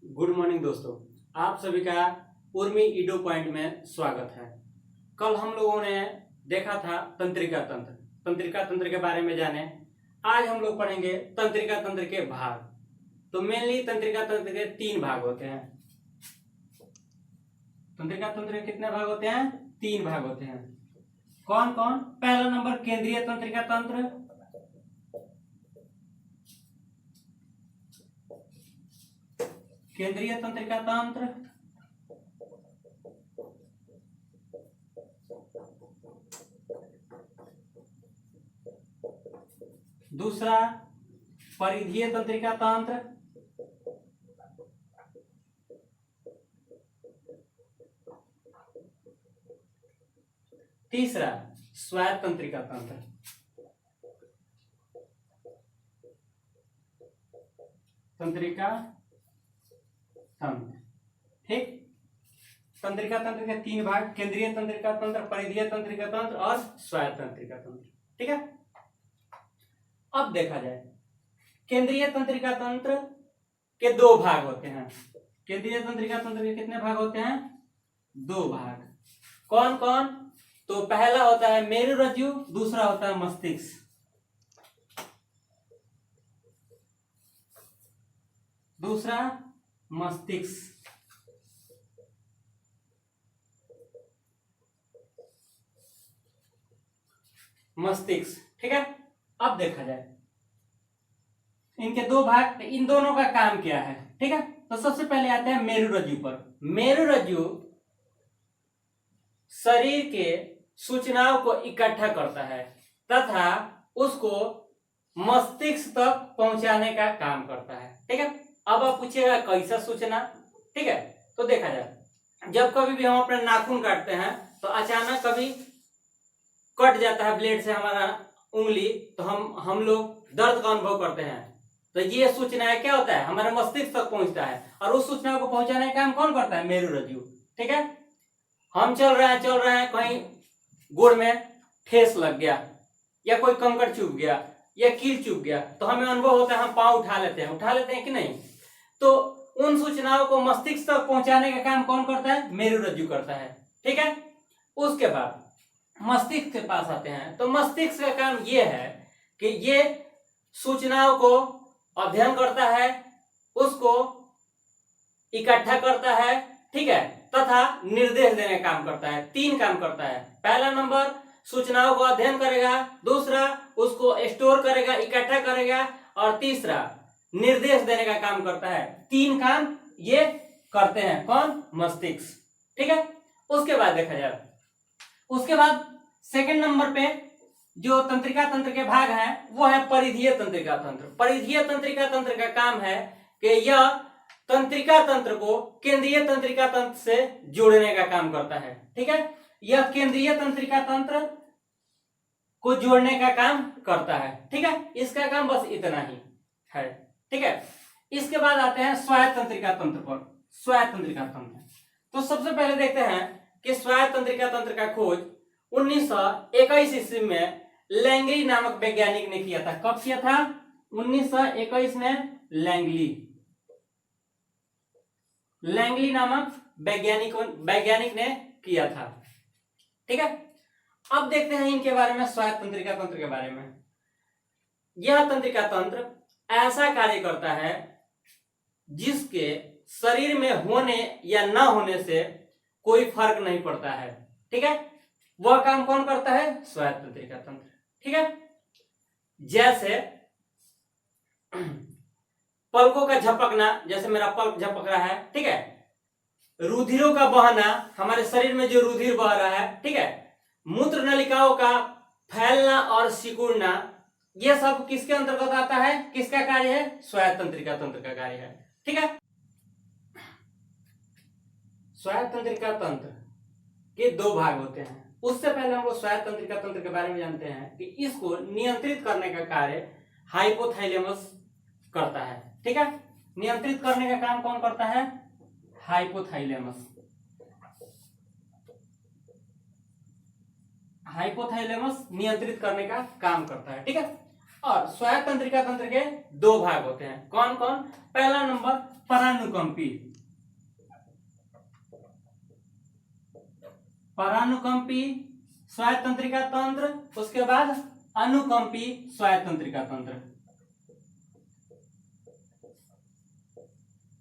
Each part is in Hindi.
गुड मॉर्निंग दोस्तों, आप सभी का उर्मी ईडो पॉइंट में स्वागत है। कल हम लोगों ने देखा था तंत्रिका तंत्र के बारे में जाने। आज हम लोग पढ़ेंगे तंत्रिका तंत्र के भाग। तो मेनली तंत्रिका तंत्र के 3 भाग होते हैं। तंत्रिका तंत्र के कितने भाग होते हैं? 3 भाग होते हैं। कौन कौन? पहला नंबर केंद्रीय तंत्रिका तंत्र, केंद्रीय तंत्रिका तंत्र। दूसरा परिधीय तंत्रिका तंत्र। तीसरा स्वायत्त तंत्रिका तंत्र। तंत्रिका तंत्र, ठीक। तंत्रिका तंत्र के 3 भाग, केंद्रीय तंत्रिका तंत्र, परिधीय तंत्रिका तंत्र और स्वायत्त तंत्रिका तंत्र, ठीक है। अब देखा जाए केंद्रीय तंत्रिका तंत्र के 2 भाग होते हैं। केंद्रीय तंत्रिका तंत्र के कितने भाग होते हैं? 2 भाग। कौन कौन? तो पहला होता है मेरुरज्जु, दूसरा होता है मस्तिष्क। दूसरा मस्तिष्क। मस्तिष्क, ठीक है। अब देखा जाए इनके 2 भाग, इन दोनों का काम क्या है, ठीक है। तो सबसे पहले आते हैं मेरुरज्जु पर। मेरुरज्जु शरीर के सूचनाओं को इकट्ठा करता है तथा उसको मस्तिष्क तक पहुंचाने का काम करता है, ठीक है। अब आप पूछिएगा कैसा सूचना, ठीक है। तो देखा जाए जब कभी भी हम अपने नाखून काटते हैं तो अचानक कभी कट जाता है ब्लेड से हमारा उंगली, तो हम लोग दर्द का अनुभव करते हैं। तो ये सूचना क्या होता है? हमारे मस्तिष्क तक पहुंचता है और उस सूचना को पहुंचाने का काम कौन करता है? मेरुरज्जु, ठीक है। हम चल रहे हैं, कहीं गोड़ में ठेस लग गया या कोई कंकड़ चुभ गया या कील चुभ गया, तो हमें अनुभव होता है, हम पांव उठा लेते हैं कि नहीं। तो उन सूचनाओं को मस्तिष्क तक पहुंचाने का काम कौन करता है? मेरुरज्जु करता है, ठीक है। उसके बाद मस्तिष्क के पास आते हैं। तो मस्तिष्क का काम यह है कि ये सूचनाओं को अध्ययन करता है, उसको इकट्ठा करता है, ठीक है, तथा निर्देश देने का काम करता है। 3 काम करता है। पहला नंबर सूचनाओं को अध्ययन करेगा, दूसरा उसको स्टोर करेगा, इकट्ठा करेगा, और तीसरा निर्देश देने का काम करता है। 3 काम ये करते हैं कौन? मस्तिष्क, ठीक है। उसके बाद देखा जाए, उसके बाद सेकंड नंबर पे जो तंत्रिका तंत्र के भाग हैं वो है परिधीय तंत्रिका तंत्र। परिधीय तंत्रिका तंत्र का काम है कि यह तंत्रिका तंत्र को केंद्रीय तंत्रिका तंत्र से जोड़ने का काम करता है, ठीक है। यह केंद्रीय तंत्रिका तंत्र को जोड़ने का काम करता है, ठीक है। इसका काम बस इतना ही है, ठीक है। इसके बाद आते हैं स्वायत्त तंत्रिका तंत्र पर। स्वायत्त तंत्रिका तंत्र, तो सबसे पहले देखते हैं कि स्वायत्त तंत्रिका तंत्र का खोज 1921 ईस्वी में लैंगली नामक वैज्ञानिक ने किया था। कब किया था? 1921 में लैंगली नामक वैज्ञानिक ने किया था, ठीक है। अब देखते हैं इनके बारे में, स्वायत्त तंत्रिका तंत्र के बारे में। यह तंत्रिका तंत्र ऐसा कार्य करता है जिसके शरीर में होने या न होने से कोई फर्क नहीं पड़ता है, ठीक है। वह काम कौन करता है? स्वायत्त तंत्रिका तंत्र, ठीक है। जैसे पलकों का झपकना, जैसे मेरा पलक झपक रहा है, ठीक है। रुधिरों का बहना, हमारे शरीर में जो रुधिर बह रहा है, ठीक है। मूत्र नलिकाओं का फैलना और सिकुड़ना, यह सब किसके अंतर्गत आता है? किसका कार्य है? स्वायत्त तंत्रिका तंत्र का कार्य है, ठीक है। स्वायत्त तंत्रिका तंत्र के 2 भाग होते हैं। उससे पहले हम लोग स्वायत्त तंत्रिका तंत्र के बारे में जानते हैं कि इसको नियंत्रित करने का कार्य हाइपोथैलेमस करता है, ठीक है। नियंत्रित करने का काम कौन करता है? हाइपोथैलेमस। हाइपोथैलेमस नियंत्रित करने का काम करता है, ठीक है। और स्वायत्त तंत्रिका तंत्र के दो भाग होते हैं। कौन कौन? पहला नंबर परानुकंपी, परानुकंपी स्वायत्त तंत्रिका तंत्र, उसके बाद अनुकंपी स्वायत्त तंत्रिका तंत्र।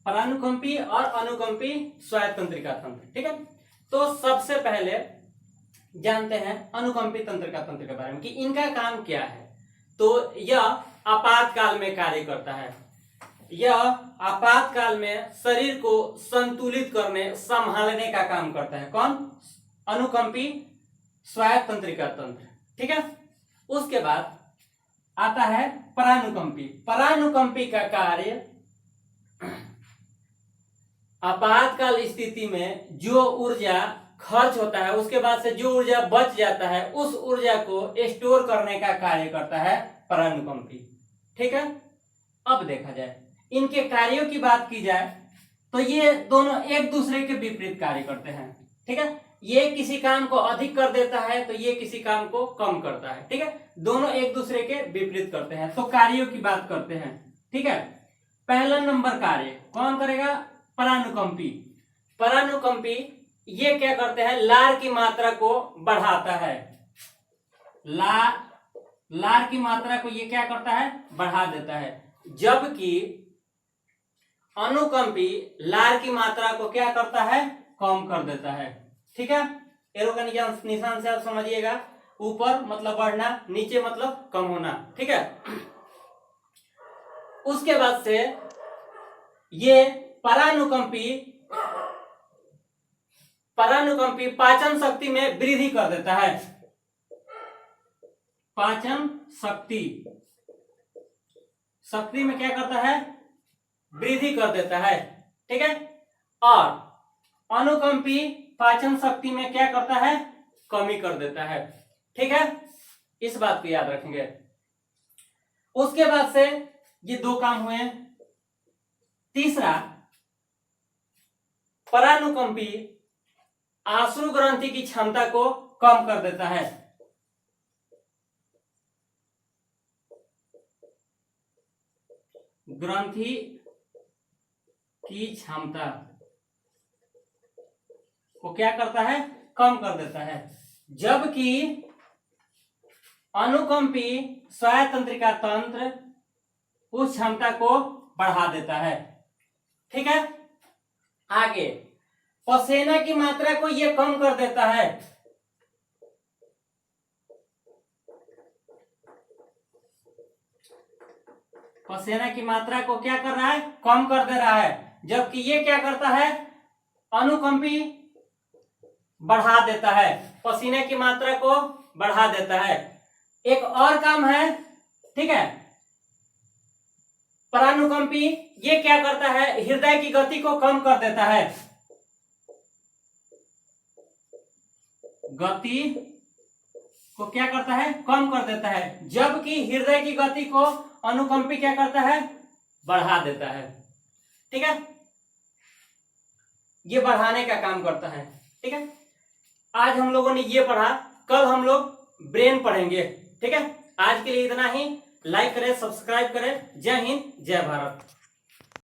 परानुकंपी और अनुकंपी स्वायत्त तंत्रिका तंत्र, ठीक है। तो सबसे पहले जानते हैं अनुकंपी तंत्रिका तंत्र के बारे में कि इनका काम क्या है। तो यह आपातकाल में कार्य करता है। यह आपातकाल में शरीर को संतुलित करने, संभालने का काम करता है। कौन? अनुकंपी स्वायत्त तंत्रिका तंत्र, ठीक है। उसके बाद आता है परानुकंपी। परानुकंपी का कार्य आपातकाल स्थिति में जो ऊर्जा खर्च होता है, उसके बाद से जो ऊर्जा बच जाता है, उस ऊर्जा को स्टोर करने का कार्य करता है परानुकंपी, ठीक है। अब देखा जाए इनके कार्यों की बात की जाए तो ये दोनों एक दूसरे के विपरीत कार्य करते हैं, ठीक है। ये किसी काम को अधिक कर देता है तो ये किसी काम को कम करता है, ठीक है। दोनों एक दूसरे के विपरीत करते हैं। तो कार्यों की बात करते हैं, ठीक है। पहला नंबर कार्य कौन करेगा? परानुकंपी। परानुकंपी ये क्या करते हैं? लार की मात्रा को बढ़ाता है। लार की मात्रा को ये क्या करता है? बढ़ा देता है। जबकि अनुकंपी लार की मात्रा को क्या करता है? कम कर देता है, ठीक है। एरो का निशान से आप समझिएगा। ऊपर मतलब बढ़ना, नीचे मतलब कम होना, ठीक है। उसके बाद से ये परानुकंपी पाचन शक्ति में वृद्धि कर देता है। पाचन शक्ति में क्या करता है? वृद्धि कर देता है, ठीक है। और अनुकंपी पाचन शक्ति में क्या करता है? कमी कर देता है, ठीक है। इस बात को याद रखेंगे। उसके बाद से ये दो काम हुए। तीसरा, परानुकंपी आश्रु ग्रंथि की क्षमता को कम कर देता है। ग्रंथि की क्षमता को क्या करता है? कम कर देता है। जबकि अनुकंपी स्वायत्त तंत्रिका तंत्र उस क्षमता को बढ़ा देता है, ठीक है। आगे, पसीना की मात्रा को यह कम कर देता है। पसीना की मात्रा को क्या कर रहा है? कम कर दे रहा है। जबकि ये क्या करता है? अनुकंपी बढ़ा देता है, पसीने की मात्रा को बढ़ा देता है। एक और काम है, ठीक है। परानुकंपी ये क्या करता है? हृदय की गति को कम कर देता है। गति को क्या करता है? कम कर देता है। जबकि हृदय की गति को अनुकंपी क्या करता है? बढ़ा देता है, ठीक है। ये बढ़ाने का काम करता है, ठीक है। आज हम लोगों ने ये पढ़ा, कल हम लोग ब्रेन पढ़ेंगे, ठीक है। आज के लिए इतना ही। लाइक करें, सब्सक्राइब करें। जय हिंद, जय भारत।